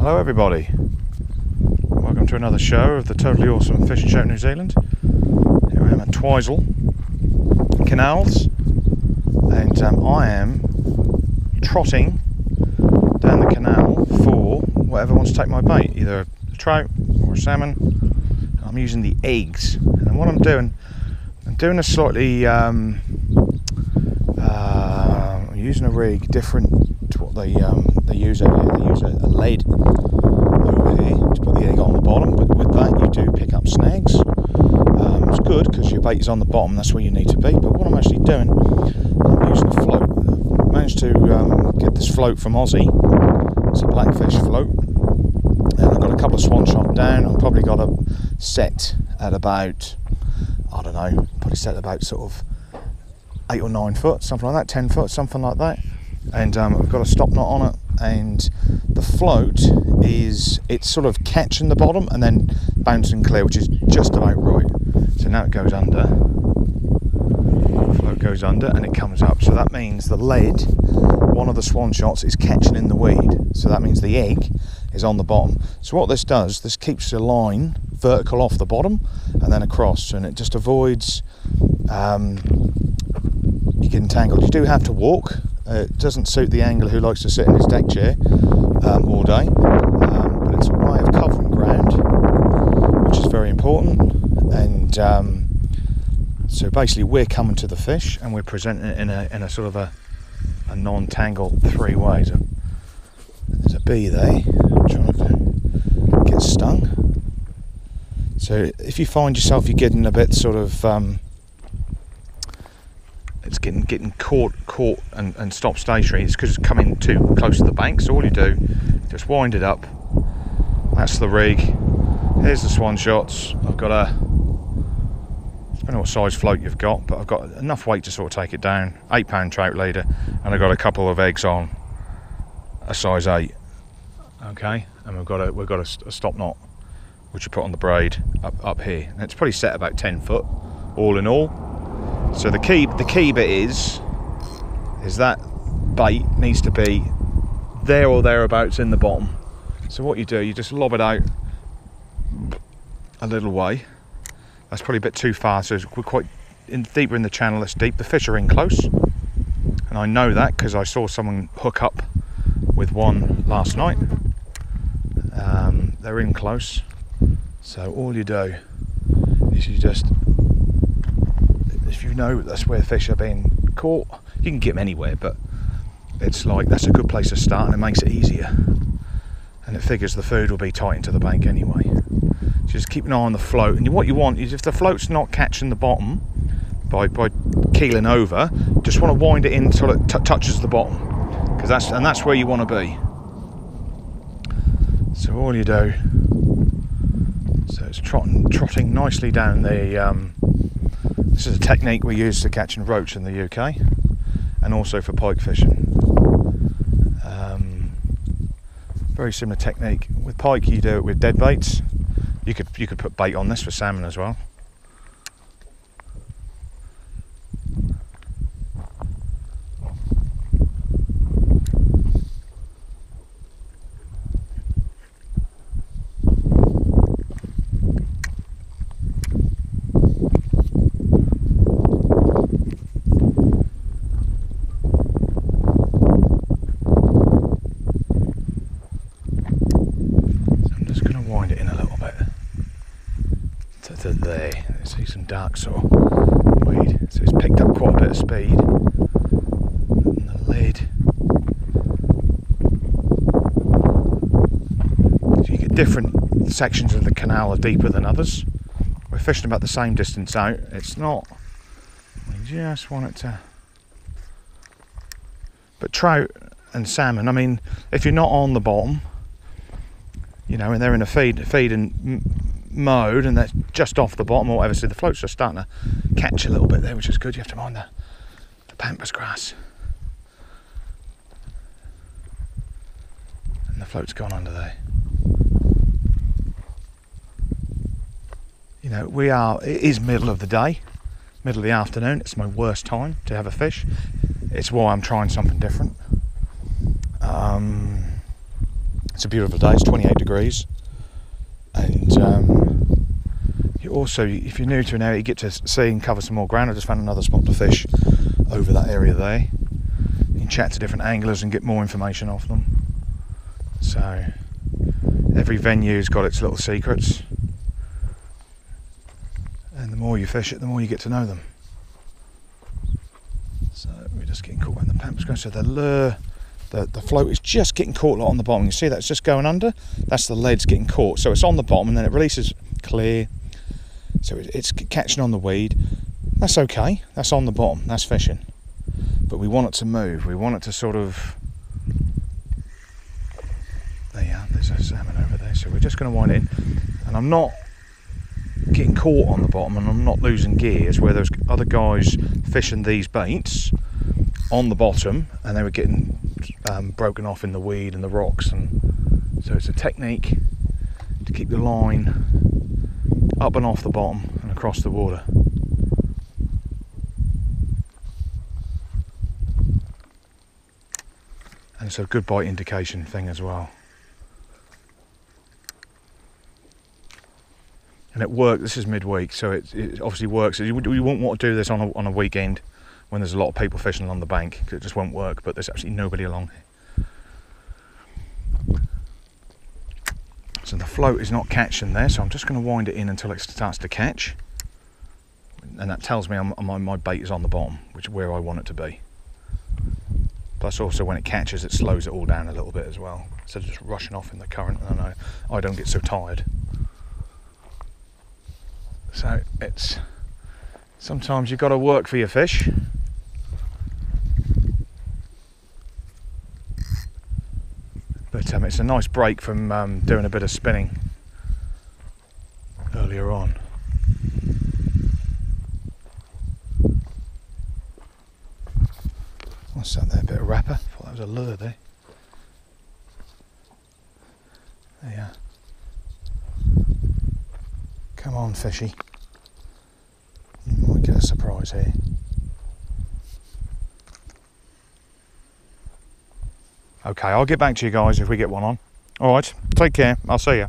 Hello everybody, welcome to another show of the Totally Awesome Fishing Show New Zealand. Here I am at Twizel Canals, and I am trotting down the canal for whatever wants to take my bait, either a trout or a salmon. I'm using the eggs, and what I'm doing a slightly I'm using a rig different to what they use over here. They use a lead over here to put the egg on the bottom, but with that you do pick up snags. It's good because your bait is on the bottom, that's where you need to be. But what I'm actually doing, I'm using a float. I've managed to get this float from Aussie. It's a blackfish float, and I've got a couple of swan shot down. I've probably got a set at about, I don't know, probably set at about sort of 8 or 9 foot, something like that, 10 foot, something like that. And I've got a stop knot on it, and the float it's sort of catching the bottom and then bouncing clear, which is just about right. So now it goes under, the float goes under and it comes up, so that means the lead, one of the swan shots, is catching in the weed, so that means the egg is on the bottom. So what this does, this keeps the line vertical off the bottom and then across, and it just avoids you getting tangled. You do have to walk. It doesn't suit the angler who likes to sit in his deck chair all day, but it's a way of covering ground, which is very important. And so basically we're coming to the fish and we're presenting it in a sort of a non-tangled three ways. There's a bee there trying to get stung. So if you find yourself you're getting a bit sort of it's getting caught and stop stationary, it's because it's coming too close to the bank. So all you do, just wind it up. That's the rig. Here's the swan shots. I've got depending on what size float you've got, but I've got enough weight to sort of take it down. 8-pound trout leader, and I've got a couple of eggs on a size 8. Okay, and we've got a stop knot which you put on the braid up here, and it's probably set about 10 foot all in all. So the key bit is that bait needs to be there or thereabouts in the bottom. So what you do, you just lob it out a little way. That's probably a bit too far, so we're quite deeper in the channel. It's deep. The fish are in close, and I know that because I saw someone hook up with one last night. They're in close, so all you do is you just, if you know that's where fish are being caught, you can get them anywhere, but it's like that's a good place to start, and it makes it easier, and it figures the food will be tight into the bank anyway. So just keep an eye on the float, and what you want is, if the float's not catching the bottom by keeling over, just want to wind it in until it touches the bottom, because that's where you want to be. So all you do, so it's trotting nicely down the this is a technique we use for catching roach in the UK, and also for pike fishing. Very similar technique. With pike you do it with dead baits. You could put bait on this for salmon as well. To there, you see some dark sort of weed, so it's picked up quite a bit of speed, and the lead, so you get different sections of the canal are deeper than others. We're fishing about the same distance out. It's not, we just want it to, but trout and salmon, I mean, if you're not on the bottom, you know, and they're in a feeding mode and they're just off the bottom or whatever, so the float's just starting to catch a little bit there, which is good. You have to mind the pampas grass, and the float's gone under there. You know, it is middle of the day, middle of the afternoon. It's my worst time to have a fish. It's why I'm trying something different. It's a beautiful day, it's 28 degrees. And you also, if you're new to an area, you get to see and cover some more ground. I just found another spot to fish over that area there. You can chat to different anglers and get more information off them. So every venue's got its little secrets, and the more you fish it, the more you get to know them. So we're just getting caught in the pampas going. So the lure, the float is just getting caught on the bottom. You see that's just going under? That's the lead's getting caught. So it's on the bottom and then it releases clear. So it's catching on the weed. That's okay. That's on the bottom. That's fishing. But we want it to move. We want it to sort of... There you are. There's a salmon over there. So we're just going to wind it in. And I'm not getting caught on the bottom and I'm not losing gears where there's other guys fishing these baits on the bottom and they were getting broken off in the weed and the rocks. And so it's a technique to keep the line up and off the bottom and across the water. And it's a good bite indication thing as well. And it worked. This is midweek, so it obviously works. You won't want to do this on a weekend when there's a lot of people fishing along the bank, because it just won't work. But there's absolutely nobody along here. So the float is not catching there, so I'm just going to wind it in until it starts to catch, and that tells me my bait is on the bottom, which is where I want it to be. Plus, also when it catches, it slows it all down a little bit as well, instead of just rushing off in the current. And I don't get so tired. So it's sometimes you've got to work for your fish. But it's a nice break from doing a bit of spinning earlier on. What's that there? A bit of wrapper? I thought that was a lure there. There you are. Come on, fishy. You might get a surprise here. Okay, I'll get back to you guys if we get one on. Alright, take care. I'll see you.